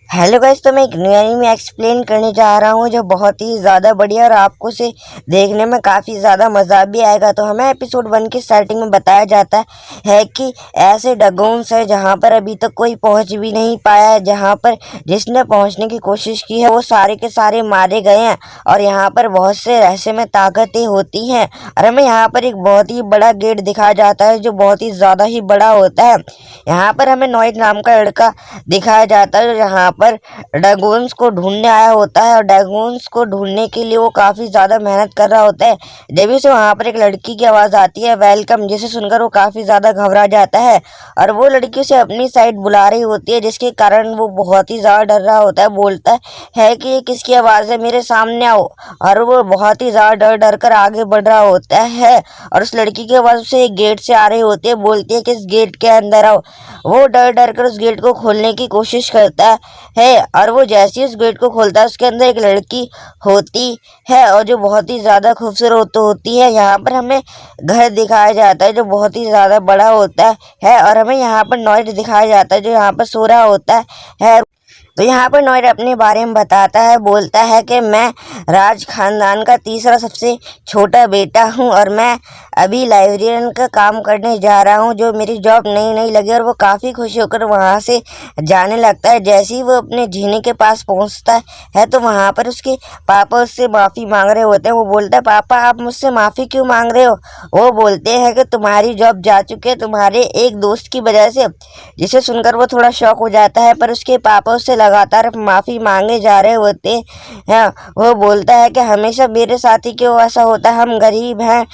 Hello guys, तो मैं एक न्यू एनीमे एक्सप्लेन करने जा रहा हूँ जो बहुत ही ज़्यादा बढ़िया और आपको उसे देखने में काफ़ी ज़्यादा मज़ा भी आएगा। तो हमें एपिसोड 1 की स्टार्टिंग में बताया जाता है कि ऐसे ड्रैगन्स है जहाँ पर अभी तक कोई पहुँच भी नहीं पाया है, जहाँ पर जिसने पहुँचने की कोशिश की है वो सारे के सारे मारे गए हैं और यहाँ पर बहुत से रहस्यमय ताकतें होती हैं। और हमें यहाँ पर एक बहुत ही बड़ा गेट दिखाया जाता है जो बहुत ही ज़्यादा ही बड़ा होता है। यहाँ पर हमें नॉइड नाम का लड़का दिखाया जाता है जो यहाँ पर ड्रैगन्स को ढूंढने आया होता है और ड्रैगन्स को ढूंढने के लिए वो काफ़ी ज़्यादा मेहनत कर रहा होता है। जब से वहाँ पर एक लड़की की आवाज़ आती है वेलकम, जिसे सुनकर वो काफ़ी ज़्यादा घबरा जाता है और वो लड़की उसे अपनी साइड बुला रही होती है, जिसके कारण वो बहुत ही ज़्यादा डर रहा होता है। बोलता है कि ये किसकी आवाज़ है, मेरे सामने आओ। और वो बहुत ही ज़्यादा डर कर आगे बढ़ रहा होता है और उस लड़की की आवाज़ उसे एक गेट से आ रही होती है। बोलती है कि इस गेट के अंदर आओ। वो डर कर उस गेट को खोलने की कोशिश करता है और वो जैसे ही उस गेट को खोलता है उसके अंदर एक लड़की होती है और जो बहुत ही ज़्यादा खूबसूरत होती है। यहाँ पर हमें घर दिखाया जाता है जो बहुत ही ज़्यादा बड़ा होता है और हमें यहाँ पर नॉइड दिखाया जाता है जो यहाँ पर सो रहा होता है। तो यहाँ पर नॉइड अपने बारे में बताता है, बोलता है कि मैं राज खानदान का तीसरा सबसे छोटा बेटा हूँ और मैं अभी लाइब्रेरियन का काम करने जा रहा हूँ, जो मेरी जॉब नई लगी। और वो काफ़ी खुश होकर वहाँ से जाने लगता है। जैसे ही वो अपने जीने के पास पहुँचता है तो वहाँ पर उसके पापा उससे माफ़ी मांग रहे होते हैं। वो बोलता है पापा आप मुझसे माफ़ी क्यों मांग रहे हो? वो बोलते हैं कि तुम्हारी जॉब जा चुकी है तुम्हारे एक दोस्त की वजह से, जिसे सुनकर वो थोड़ा शॉक हो जाता है। पर उसके पापा उससे लगातार माफ़ी मांगे जा रहे होते हैं। वो बोलता है कि हमेशा मेरे साथ ही क्यों ऐसा होता है, हम गरीब हैं,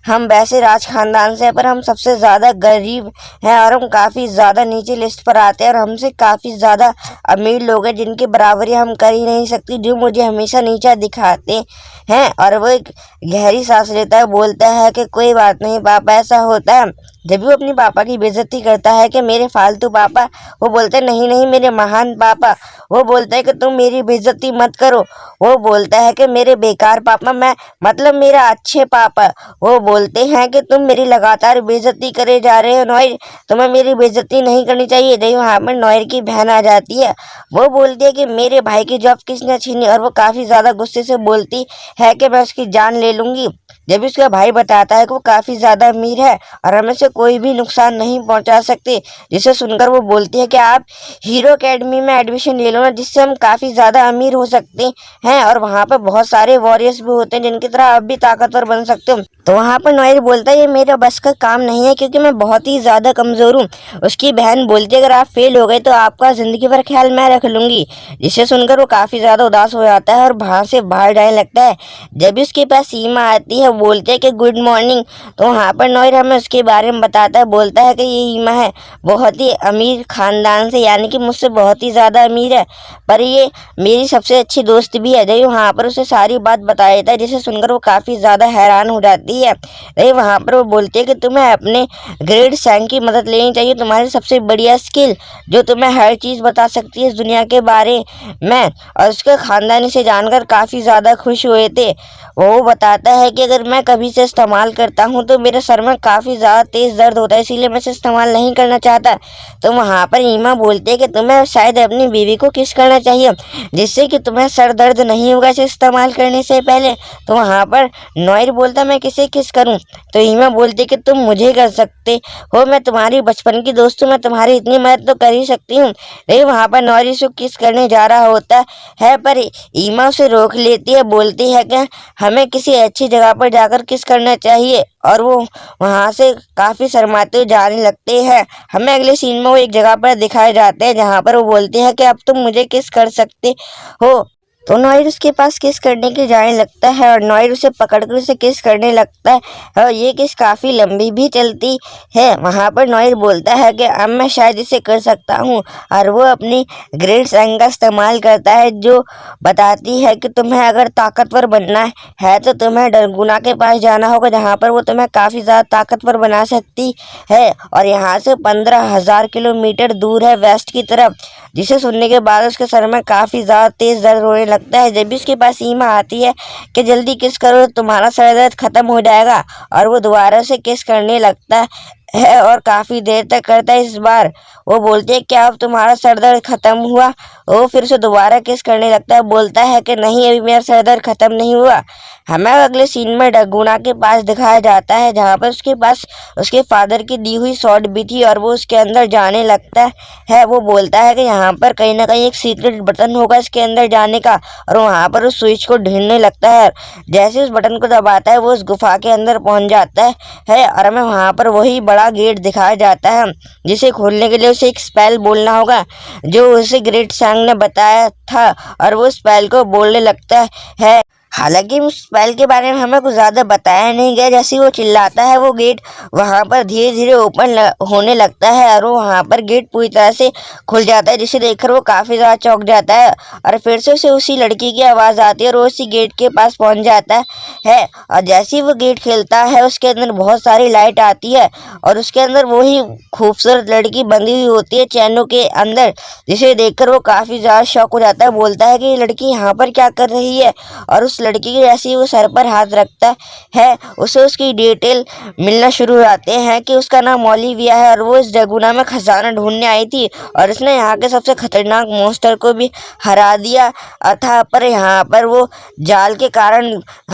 हम वैसे राज खानदान से हैं पर हम सबसे ज़्यादा गरीब हैं और हम काफ़ी ज़्यादा नीचे लिस्ट पर आते हैं और हमसे काफ़ी ज़्यादा अमीर लोग हैं जिनकी बराबरी हम कर ही नहीं सकती, जो मुझे हमेशा नीचा दिखाते हैं। और वो एक गहरी सांस लेता है, बोलता है कि कोई बात नहीं पापा, ऐसा होता है। जब भी वो अपनी पापा की बेइज्जती करता है कि मेरे फालतू पापा, वो बोलता है नहीं मेरे महान पापा। वो बोलता है कि तुम मेरी बेइज्जती मत करो। वो बोलता है कि मेरे बेकार पापा, मैं मतलब मेरा अच्छे पापा। वो बोलते हैं कि तुम मेरी लगातार बेइज्जती करे जा रहे हो नॉइड, तुम्हें मेरी बेइज्जती नहीं करनी चाहिए। जब वहाँ पर नॉइड की बहन आ जाती है, वो बोलती है कि मेरे भाई की जॉब किसने छीनी, और वो काफ़ी ज़्यादा गुस्से से बोलती है कि मैं उसकी जान ले लूँगी। जब उसका भाई बताता है कि वो काफ़ी ज़्यादा अमीर है और हमें से कोई भी नुकसान नहीं पहुंचा सकते, जिसे सुनकर वो बोलती है कि आप हीरो एकेडमी में एडमिशन ले लो ना, जिससे हम काफ़ी ज़्यादा अमीर हो सकते हैं और वहाँ पर बहुत सारे वॉरियर्स भी होते हैं जिनकी तरह आप भी ताकतवर बन सकते हो। तो वहाँ पर नॉइड बोलता है ये मेरा बस का काम नहीं है क्योंकि मैं बहुत ही ज़्यादा कमज़ोर हूँ। उसकी बहन बोलती है अगर आप फेल हो गए तो आपका ज़िंदगी भर ख्याल मैं रख लूँगी, जिसे सुनकर वो काफ़ी ज़्यादा उदास हो जाता है और वहाँ से बाहर जाने लगता है। जब भी उसके पास सीमा आती है बोलते हैं कि गुड मॉर्निंग। तो वहाँ पर नॉइड हमें उसके बारे में बताता है, बोलता है कि ये ईमा है बहुत ही अमीर ख़ानदान से, यानी कि मुझसे बहुत ही ज़्यादा अमीर है, पर ये मेरी सबसे अच्छी दोस्त भी है। जब वहाँ पर उसे सारी बात बता देता है, जिसे सुनकर वो काफ़ी ज़्यादा हैरान हो जाती है। वहाँ पर वो बोलती है कि तुम्हें अपने ग्रेड सैंग की मदद लेनी चाहिए, तुम्हारी सबसे बढ़िया स्किल जो तुम्हें हर चीज़ बता सकती है इस दुनिया के बारे में। और उसके ख़ानदान इसे जानकर काफ़ी ज़्यादा खुश हुए थे। वो बताता है कि अगर मैं कभी से इस्तेमाल करता हूँ तो मेरे सर में काफ़ी ज़्यादा तेज़ दर्द होता है, इसीलिए मैं इसे इस्तेमाल नहीं करना चाहता। तो वहाँ पर ईमा बोलती है कि तुम्हें शायद अपनी बीवी को किस करना चाहिए जिससे कि तुम्हें सर दर्द नहीं होगा इसे इस्तेमाल करने से पहले। तो वहाँ पर नॉइड बोलता मैं किसे किस करूँ? तो ईमा बोलती है कि तुम मुझे कर सकते हो, मैं तुम्हारी बचपन की दोस्त हूँ, मैं तुम्हारी इतनी मदद तो कर ही सकती हूँ। लेकिन वहाँ पर नॉइड उसको किस करने जा रहा होता है पर ईमा उसे रोक लेती है, बोलती है कि हमें किसी अच्छी जगह पर जाकर किस करना चाहिए और वो वहाँ से काफ़ी शर्माते हुए जाने लगते हैं। हमें अगले सीन में वो एक जगह पर दिखाए जाते हैं जहाँ पर वो बोलते हैं कि अब तुम मुझे किस कर सकते हो। तो नॉइड उसके पास किस करने के जाने लगता है और नॉइड उसे पकड़कर उसे किस करने लगता है और ये किस काफ़ी लंबी भी चलती है। वहाँ पर नॉइड बोलता है कि अब मैं शायद इसे कर सकता हूँ और वो अपनी ग्रेड सैंग का इस्तेमाल करता है जो बताती है कि तुम्हें अगर ताकतवर बनना है तो तुम्हें डरगुना के पास जाना होगा, जहाँ पर वो तुम्हें काफ़ी ज़्यादा ताकतवर बना सकती है और यहाँ से 15,000 किलोमीटर दूर है वेस्ट की तरफ। जिसे सुनने के बाद उसके सर में काफ़ी ज़्यादा तेज़ दर्द होने लगता है। जब भी उसके पास ईमा आती है कि जल्दी किस करो तुम्हारा सर दर्द ख़त्म हो जाएगा, और वो दोबारा से किस करने लगता है और काफ़ी देर तक करता है। इस बार वो बोलती है क्या अब तुम्हारा सर दर्द ख़त्म हुआ? वो फिर से दोबारा किस करने लगता है, बोलता है कि नहीं अभी मेरा सर दर्द ख़त्म नहीं हुआ। हमें अगले सीन में डगुना के पास दिखाया जाता है, जहाँ पर उसके पास उसके फादर की दी हुई शॉट भी थी और वो उसके अंदर जाने लगता है। वो बोलता है कि यहाँ पर कहीं ना कहीं एक सीक्रेट बटन होगा इसके अंदर जाने का, और वहाँ पर उस स्विच को ढूंढने लगता है। जैसे उस बटन को दबाता है वो उस गुफा के अंदर पहुँच जाता है और हमें वहाँ पर वही बड़ा गेट दिखाया जाता है, जिसे खोलने के लिए उसे एक स्पेल बोलना होगा जो उसे ग्रेट सैंग ने बताया था, और वो स्पेल को बोलने लगता है। हालांकि उस स्पेल के बारे में हमें कुछ ज़्यादा बताया नहीं गया। जैसे ही वो चिल्लाता है वो गेट वहाँ पर धीरे धीरे ओपन होने लगता है और वो वहाँ पर गेट पूरी तरह से खुल जाता है, जिसे देखकर वो काफ़ी ज़्यादा चौंक जाता है। और फिर से उसे उसी लड़की की आवाज़ आती है और वो उसी गेट के पास पहुँच जाता है। और जैसे ही वो गेट खुलता है उसके अंदर बहुत सारी लाइट आती है और उसके अंदर वही खूबसूरत लड़की बंधी हुई होती है चैनों के अंदर, जिसे देखकर वो काफ़ी ज़्यादा शॉक हो जाता है। बोलता है कि ये लड़की यहाँ पर क्या कर रही है, और उस लड़की के जैसे ही वो सर पर हाथ रखता है उसे उसकी डिटेल मिलना शुरू हो जाते हैं कि उसका नाम ओलिविया है और वो इस डगुना में खजाना ढूंढने आई थी और उसने यहाँ के सबसे खतरनाक मॉन्स्टर को भी हरा दिया था। पर यहाँ पर वो जाल के कारण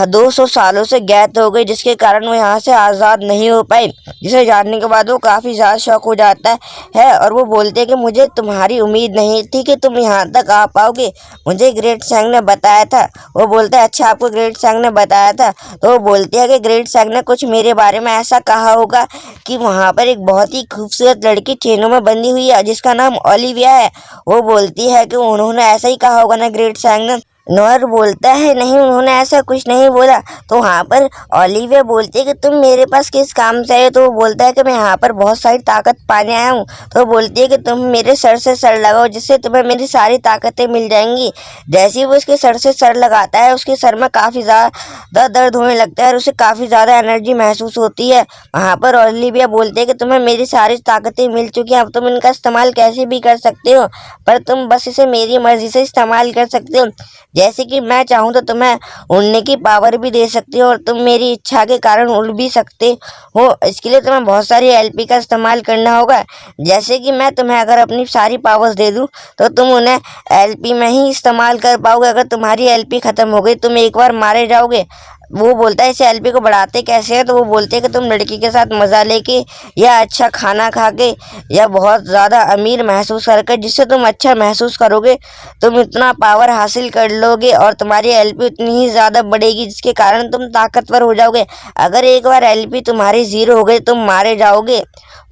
200 सालों से कैद हो गई, जिसके कारण वो यहाँ से आज़ाद नहीं हो पाई। जिसे जानने के बाद वो काफ़ी ज़्यादा शौक हो जाता है और वो बोलते हैं कि मुझे तुम्हारी उम्मीद नहीं थी कि तुम यहाँ तक आ पाओगे, मुझे ग्रेट सैंग ने बताया था। वो बोलता है अच्छा आपको ग्रेट सैंग ने बताया था? तो वो बोलती है कि ग्रेट सैंग ने कुछ मेरे बारे में ऐसा कहा होगा कि वहाँ पर एक बहुत ही खूबसूरत लड़की चेनों में बंधी हुई है जिसका नाम ओलिविया है। वो बोलती है कि उन्होंने ऐसा ही कहा होगा ना ग्रेट सैंग ने। नॉयर बोलता है नहीं उन्होंने ऐसा कुछ नहीं बोला। तो वहाँ पर ओलिविया बोलती है कि तुम मेरे पास किस काम से आए? तो वो बोलता है कि मैं यहाँ पर बहुत सारी ताकत पाने आया हूँ। तो वो बोलती है कि तुम मेरे सर से सर लगाओ जिससे तुम्हें मेरी सारी ताकतें मिल जाएंगी। जैसे ही वो उसके सर से सर लगाता है उसके सर में काफ़ी ज़्यादा दर्द होने लगता है और उसे काफ़ी ज़्यादा एनर्जी महसूस होती है। वहाँ पर ओलिविया बोलते हैं कि तुम्हें मेरी सारी ताकतें मिल चुकी हैं, अब तुम इनका इस्तेमाल कैसे भी कर सकते हो, पर तुम बस इसे मेरी मर्जी से इस्तेमाल कर सकते हो। जैसे कि मैं चाहूँ तो तुम्हें उड़ने की पावर भी दे सकती हो और तुम मेरी इच्छा के कारण उड़ भी सकते हो। इसके लिए तुम्हें बहुत सारी एलपी का इस्तेमाल करना होगा। जैसे कि मैं तुम्हें अगर अपनी सारी पावर्स दे दूँ तो तुम उन्हें एलपी में ही इस्तेमाल कर पाओगे। अगर तुम्हारी एलपी ख़त्म हो गई तुम एक बार मारे जाओगे। वो बोलता है इसे एलपी को बढ़ाते कैसे हैं? तो वो बोलते हैं कि तुम लड़की के साथ मज़ा लेके या अच्छा खाना खा के या बहुत ज़्यादा अमीर महसूस करके, जिससे तुम अच्छा महसूस करोगे, तुम इतना पावर हासिल कर लोगे और तुम्हारी एलपी उतनी ही ज़्यादा बढ़ेगी जिसके कारण तुम ताकतवर हो जाओगे। अगर एक बार एलपी तुम्हारी ज़ीरो हो गई तुम मारे जाओगे।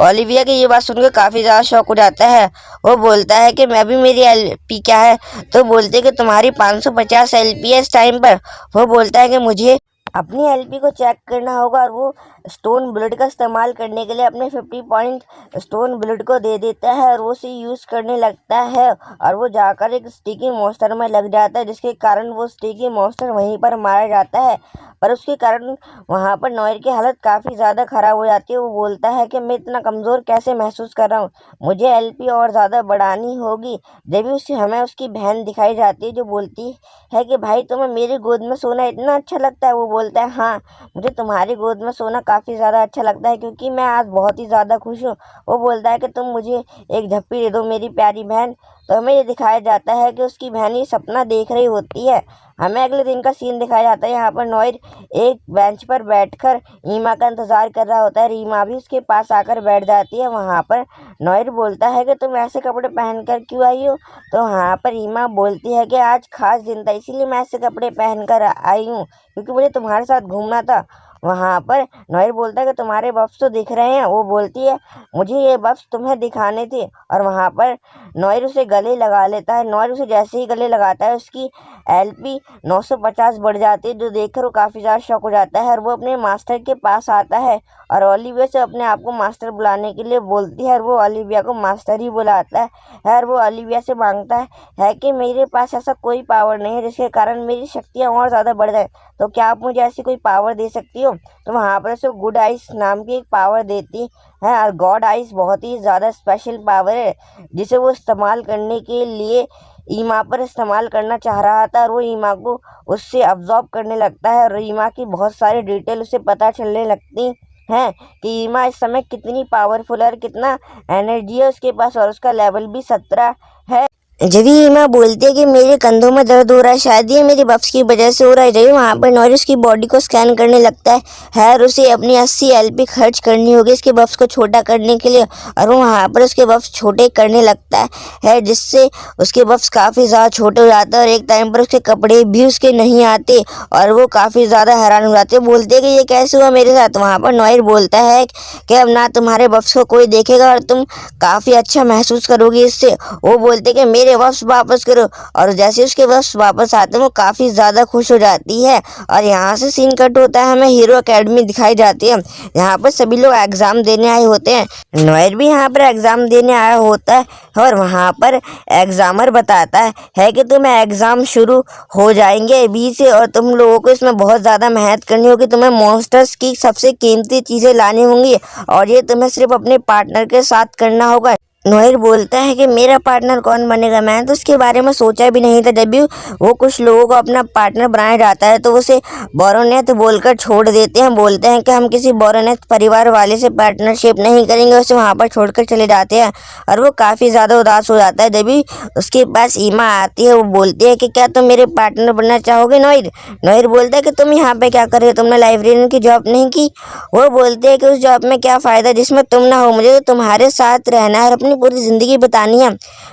ओलिविया की ये बात सुनकर काफ़ी ज़्यादा शौक हो जाता है। वो बोलता है कि मैं भी मेरी एलपी क्या है? तो बोलते हैं कि तुम्हारी 550 एलपी है इस टाइम पर। वो बोलता है कि मुझे अपनी एलपी को चेक करना होगा और वो स्टोन बुलेट का इस्तेमाल करने के लिए अपने 50 पॉइंट स्टोन बुलेट को दे देता है और वो उसे यूज़ करने लगता है और वो जाकर एक स्टिकी मॉन्स्टर में लग जाता है, जिसके कारण वो स्टिकी मॉन्स्टर वहीं पर मारा जाता है। पर उसके कारण वहाँ पर नॉयर की हालत काफ़ी ज़्यादा ख़राब हो जाती है। वो बोलता है कि मैं इतना कमज़ोर कैसे महसूस कर रहा हूँ, मुझे एलपी और ज़्यादा बढ़ानी होगी। जब भी उसे हमें उसकी बहन दिखाई जाती है जो बोलती है कि भाई तुम्हें मेरी गोद में सोना इतना अच्छा लगता है? वो बोलता है हाँ मुझे तुम्हारी गोद में सोना काफ़ी ज़्यादा अच्छा लगता है क्योंकि मैं आज बहुत ही ज़्यादा खुश हूँ। वो बोलता है कि तुम मुझे एक झप्पी दे दो मेरी प्यारी बहन। तो हमें ये दिखाया जाता है कि उसकी बहन ये सपना देख रही होती है। हमें अगले दिन का सीन दिखाया जाता है। यहाँ पर नॉयर एक बेंच पर बैठकर रीमा का इंतज़ार कर रहा होता है। रीमा भी उसके पास आकर बैठ जाती है। वहाँ पर नॉयर बोलता है कि तुम ऐसे कपड़े पहन कर क्यों आई हो? तो वहाँ पर रीमा बोलती है कि आज खास दिन था इसीलिए मैं ऐसे कपड़े पहन कर आई हूँ क्योंकि मुझे तुम्हारे साथ घूमना था। वहाँ पर नॉयर बोलता है कि तुम्हारे बफ्स तो दिख रहे हैं। वो बोलती है मुझे ये बफ्स तुम्हें दिखाने थे, और वहाँ पर नॉयर उसे गले लगा लेता है। नॉयर उसे जैसे ही गले लगाता है उसकी एलपी 950 बढ़ जाती है, जो देखकर वो काफ़ी ज़्यादा शॉक हो जाता है और वो अपने मास्टर के पास आता है और ओलिविया से अपने आप को मास्टर बुलाने के लिए बोलती है और वो ओलिविया को मास्टर ही बुलाता है और वो ओलिविया से मांगता है कि मेरे पास ऐसा कोई पावर नहीं है जिसके कारण मेरी शक्तियाँ और ज़्यादा बढ़ जाए, तो क्या आप मुझे ऐसी कोई पावर दे सकती हो? तो वहाँ पर उसे गुड आइस नाम की एक पावर देती है। और गॉड आइस बहुत ही ज़्यादा स्पेशल पावर है जिसे वो इस्तेमाल करने के लिए ईमा पर इस्तेमाल करना चाह रहा था, और वो ईमा को उससे अब्जॉर्ब करने लगता है और ईमा की बहुत सारी डिटेल उसे पता चलने लगती हैं कि ईमा इस समय कितनी पावरफुल है और कितना एनर्जी है उसके पास, और उसका लेवल भी 17 है। जब ही ईमा बोलती है कि मेरे कंधों में दर्द हो रहा है, शायद ये मेरी बफ्स की वजह से हो रहा है, जब वहाँ पर नॉरी उसकी बॉडी को स्कैन करने लगता है और उसे अपनी 80 LP खर्च करनी होगी इसके बफ्स को छोटा करने के लिए, और वो वहाँ पर उसके बफ्स छोटे करने लगता है जिससे उसके बफ्स काफ़ी ज़्यादा छोटे हो जाते हैं और एक टाइम पर उसके कपड़े भी उसके नहीं आते और वो काफ़ी ज़्यादा हैरान हो जाते हैं। बोलते हैं कि ये कैसे हुआ मेरे साथ। वहाँ पर नॉयर बोलता है कि अब ना तुम्हारे बफ्स को कोई देखेगा और तुम काफ़ी अच्छा महसूस करोगी इससे। वो बोलते कि मेरे बफ्स वापस करो, और जैसे उसके बफ्स वापस आते हैं वो काफ़ी ज़्यादा खुश हो जाती है। और यहाँ से सीन कट होता है, हमें हीरो एकेडमी दिखाई जाती है। यहाँ पर सभी लोग एग्ज़ाम देने आए होते हैं, नॉयर भी यहाँ पर एग्ज़ाम देने आया होता है और वहाँ पर एग्ज़ामर बताता है कि तुम्हें एग्ज़ाम शुरू हो जाएंगे अभी से और तुम लोगों को इसमें बहुत ज़्यादा मेहनत करनी होगी। तुम्हें मॉन्स्टर्स की सबसे कीमती चीज़ें लानी होंगी और ये तुम्हें सिर्फ अपने पार्टनर के साथ करना होगा। नॉयर बोलता है कि मेरा पार्टनर कौन बनेगा, मैंने तो उसके बारे में सोचा भी नहीं था। जब भी वो कुछ लोगों को अपना पार्टनर बनाया जाता है तो उसे बोरोनेथ बोलकर छोड़ देते हैं, बोलते हैं कि हम किसी बोरोनेथ परिवार वाले से पार्टनरशिप नहीं करेंगे, उसे वहाँ पर छोड़कर चले जाते हैं और वो काफ़ी ज़्यादा उदास हो जाता है। जब भी उसके पास ईमा आती है वो बोलती है कि क्या तुम मेरे पार्टनर बनना चाहोगे नॉयर। नॉयर बोलता है कि तुम यहाँ पर क्या कर रहे हो, तुमने लाइब्रेरियन की जॉब नहीं की। वो बोलते हैं कि उस जॉब में क्या फ़ायदा जिसमें तुम ना हो, मुझे तो तुम्हारे साथ रहना है और अपनी पूरी ज़िंदगी बितानी है।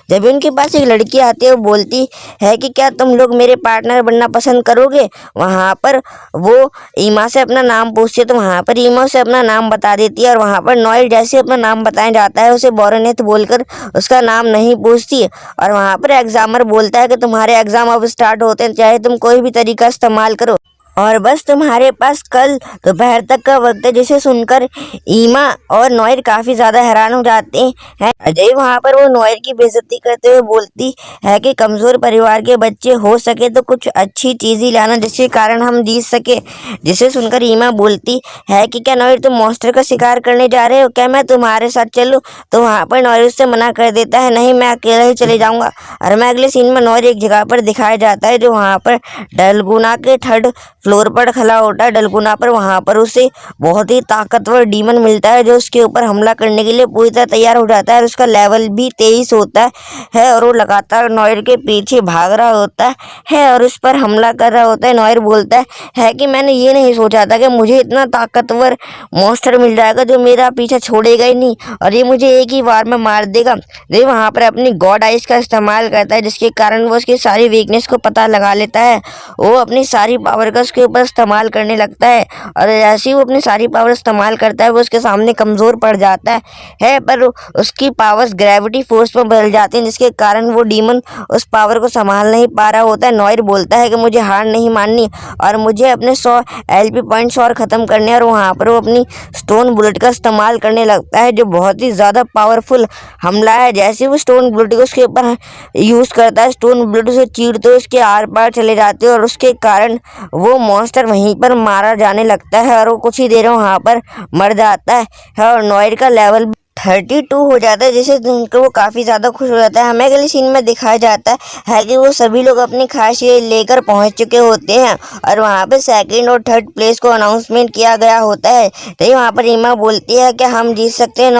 जब उनके पास एक लड़की आती है वो बोलती है कि क्या तुम लोग मेरे पार्टनर बनना पसंद करोगे। वहाँ पर वो ईमा से अपना नाम पूछती है तो वहाँ पर ईमा से अपना नाम बता देती है और वहाँ पर नॉयल जैसे अपना नाम बताया जाता है उसे बोरोनेथ बोलकर उसका नाम नहीं पूछती। और वहाँ पर एग्जामर बोलता है कि तुम्हारे एग्ज़ाम अब स्टार्ट होते हैं, चाहे तुम कोई भी तरीका इस्तेमाल करो और बस तुम्हारे पास कल दोपहर तक का वक्त है। जिसे सुनकर ईमा और नॉयर काफ़ी ज़्यादा हैरान हो जाते हैं। अजय वहाँ पर वो नॉयर की बेइज्जती करते हुए बोलती है कि कमज़ोर परिवार के बच्चे हो सके तो कुछ अच्छी चीज़ ही लाना जिसके कारण हम जीत सके। जिसे सुनकर ईमा बोलती है कि क्या नॉयर तुम मॉन्स्टर का शिकार करने जा रहे हो, क्या मैं तुम्हारे साथ चलूँ। तो वहाँ पर नॉयर उससे मना कर देता है, नहीं मैं अकेला ही चले जाऊँगा। और मैं अगले सीन में नॉयर एक जगह पर दिखाया जाता है जो वहाँ पर डलगुना के 3rd फ्लोर पर खड़ा होता है। डलगुना पर वहाँ पर उसे बहुत ही ताकतवर डीमन मिलता है जो उसके ऊपर हमला करने के लिए पूरी तरह तैयार हो जाता है और उसका लेवल भी 23 होता है और वो लगातार नॉयर के पीछे भाग रहा होता है और उस पर हमला कर रहा होता है। नॉयर बोलता है कि मैंने ये नहीं सोचा था कि मुझे इतना ताकतवर मॉन्स्टर मिल जाएगा जो मेरा पीछा छोड़ेगा ही नहीं और ये मुझे एक ही बार में मार देगा। ये वहाँ पर अपनी गॉड आइस का इस्तेमाल करता है जिसके कारण वो उसकी सारी वीकनेस को पता लगा लेता है। वो अपनी सारी पावर का उसके ऊपर इस्तेमाल करने लगता है और जैसे ही वो अपनी सारी पावर इस्तेमाल करता है वो उसके सामने कमज़ोर पड़ जाता है पर उसकी पावर्स ग्रेविटी फोर्स में बदल जाती हैं जिसके कारण वो डीमन उस पावर को संभाल नहीं पा रहा होता है। नॉयर बोलता है कि मुझे हार नहीं माननी और मुझे अपने 100 LP पॉइंट्स और ख़त्म करने, और वहाँ पर वो अपनी स्टोन बुलेट का इस्तेमाल करने लगता है जो बहुत ही ज़्यादा पावरफुल हमला है। जैसे वो स्टोन बुलेट को उसके ऊपर यूज़ करता है, स्टोन बुलेट उसे चीरते हुए उसके आर पार चले जाते हैं और उसके कारण वो मॉन्स्टर वहीं पर मारा जाने लगता है और वो कुछ ही देर में वहाँ पर मर जाता है और नॉयर का लेवल 32 हो जाता है जिसे उनको वो काफ़ी ज़्यादा खुश हो जाता है। हमें अगले सीन में दिखाया जाता है कि वो सभी लोग अपनी खासियत लेकर पहुंच चुके होते हैं और वहाँ पे 2nd और 3rd प्लेस को अनाउंसमेंट किया गया होता है। तो वहाँ पर ईमा बोलती है कि हम जीत सकते हैं।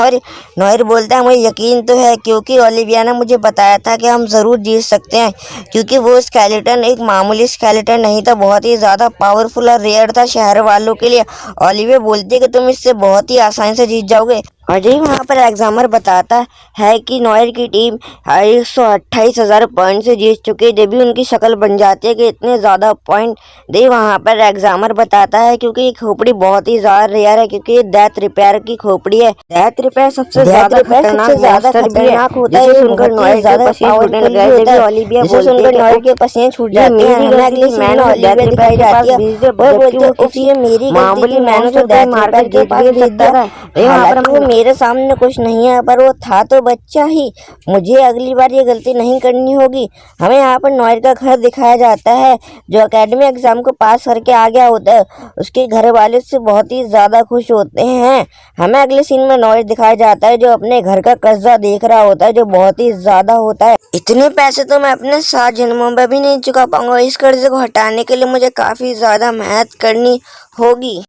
नॉयर बोलता है मुझे यकीन तो है क्योंकि ओलिविया ने मुझे बताया था कि हम ज़रूर जीत सकते हैं, क्योंकि वो स्केलेटन एक मामूली स्केलेटन नहीं था, बहुत ही ज़्यादा पावरफुल और रेयर था शहर वालों के लिए। ओलिविया बोलती है कि तुम इससे बहुत ही आसानी से जीत जाओगे। अजय वहाँ पर एग्जामर बताता है कि नॉयर की टीम 128,000 पॉइंट से जीत चुकी है। जब भी उनकी शक्ल बन जाती है कि इतने ज़्यादा पॉइंट दे, वहाँ पर एग्जामर बताता है क्योंकि ये खोपड़ी बहुत ही ज़्यादा रेयर है, क्योंकि ये डेथ रिपेयर की खोपड़ी है। डेथ रिपेयर सबसे ज़्यादा खतरनाक होता है। सुनकर नॉयर ज़्यादा पावरफुल भी होता है, जिसे सुनकर नॉयर के पसीने छूट जाते हैं। हमें अगली सीन में डेथ दिखाई जाती है और बोलते हैं मेरी मामूली मैंने तो डेथ रिपेयर के पास भेज दिया, मेरे सामने कुछ नहीं है, पर वो था तो बच्चा ही। मुझे अगली बार ये गलती नहीं करनी होगी। हमें यहाँ पर नोएल का घर दिखाया जाता है, जो एकेडमी एग्जाम को पास करके आ गया होता है। उसके घर वाले से बहुत ही ज़्यादा खुश होते हैं। हमें अगले सीन में नोएल दिखाया जाता है, जो अपने घर का कर्जा देख रहा होता है, जो बहुत ही ज़्यादा होता है। इतने पैसे तो मैं अपने 7 जन्मों में भी नहीं चुका पाऊंगा। इस कर्जे को हटाने के लिए मुझे काफ़ी ज़्यादा मेहनत करनी होगी।